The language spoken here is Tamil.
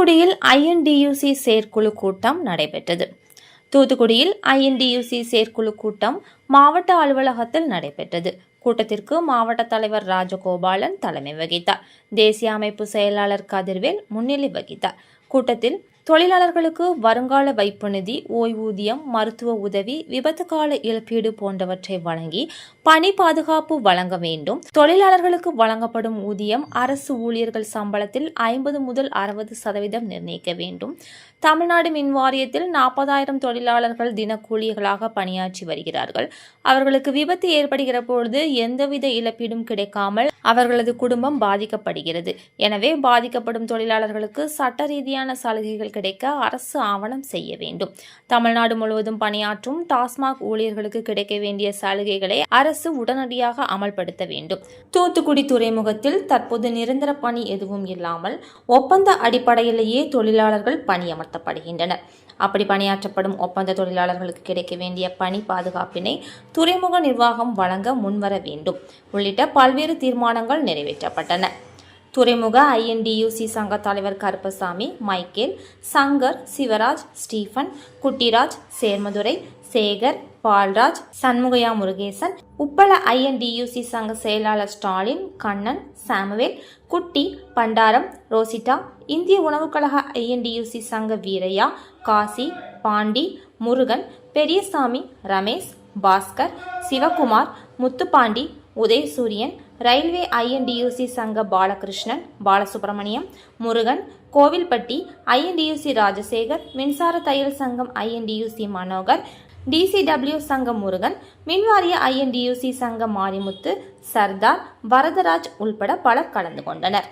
தூத்துக்குடியில் ஐஎன்டியூசி செயற்குழு கூட்டம் நடைபெற்றது. தூத்துக்குடியில் ஐஎன்டியூசி செயற்குழு கூட்டம் மாவட்ட அலுவலகத்தில் நடைபெற்றது. கூட்டத்திற்கு மாவட்ட தலைவர் ராஜகோபாலன் தலைமை வகித்தார். தேசிய அமைப்பு செயலாளர் கதிர்வேல் முன்னிலை வகித்தார். கூட்டத்தில் தொழிலாளர்களுக்கு வருங்கால வைப்பு நிதி, ஓய்வூதியம், மருத்துவ உதவி, விபத்து கால இழப்பீடு போன்றவற்றை வழங்கி பணி பாதுகாப்பு வழங்க வேண்டும். தொழிலாளர்களுக்கு வழங்கப்படும் ஊதியம் அரசு ஊழியர்கள் சம்பளத்தில் 50 முதல் 60% நிர்ணயிக்க வேண்டும். தமிழ்நாடு மின் வாரியத்தில் 40,000 தொழிலாளர்கள் தினக்கூலிகளாக பணியாற்றி வருகிறார்கள். அவர்களுக்கு விபத்து ஏற்படுகிற பொழுது எந்தவித இழப்பீடும் கிடைக்காமல் அவர்களது குடும்பம் பாதிக்கப்படுகிறது. எனவே பாதிக்கப்படும் தொழிலாளர்களுக்கு சட்ட ரீதியான சலுகைகள் கிடைக்க அரசு ஆவணம் செய்ய வேண்டும். தமிழ்நாடு முழுவதும் பணியாற்றும் டாஸ்மாக் ஊழியர்களுக்கு கிடைக்க வேண்டிய சலுகைகளை அரசு உடனடியாக அமல்படுத்த வேண்டும். தூத்துக்குடி துறைமுகத்தில் தற்போது நிரந்தர பணி எதுவும் இல்லாமல் ஒப்பந்த அடிப்படையிலேயே தொழிலாளர்கள் பணியமர்த்தப்படுகின்றனர். அப்படி பணியாற்றப்படும் ஒப்பந்த தொழிலாளர்களுக்கு கிடைக்க வேண்டிய பணி பாதுகாப்பினை துறைமுக நிர்வாகம் வழங்க முன்வர வேண்டும் உள்ளிட்ட பல்வேறு தீர்மானங்கள் நிறைவேற்றப்பட்டன. துறைமுக ஐஎன்டியூசி சங்க தலைவர் கருப்பசாமி, மைக்கேல், சங்கர், சிவராஜ், ஸ்டீபன், குட்டிராஜ், சேர்மதுரை, சேகர், பால்ராஜ், சண்முகையா முருகேசன், உப்பள ஐஎன்டியூசி சங்க செயலாளர் ஸ்டாலின், கண்ணன், சாமுவேல், குட்டி, பண்டாரம், ரோசிட்டா, இந்திய உணவுக்கழக ஐஎன்டியூசி சங்க வீரையா, காசி, பாண்டி, முருகன், பெரியசாமி, ரமேஷ், பாஸ்கர், சிவகுமார், முத்துப்பாண்டி, உதயசூரியன், ரயில்வே ஐஎன்டியூசி சங்க பாலகிருஷ்ணன், பாலசுப்ரமணியம், முருகன், கோவில்பட்டி ஐஎன்டியூசி ராஜசேகர், மின்சார தையல் சங்கம் ஐஎன்டியூசி மனோகர், டிசிடபிள்யூ சங்கம் முருகன், மின்வாரிய ஐஎன்டியூசி சங்கம் மாரிமுத்து, சர்தார், வரதராஜ் உள்பட பலர் கலந்து கொண்டனர்.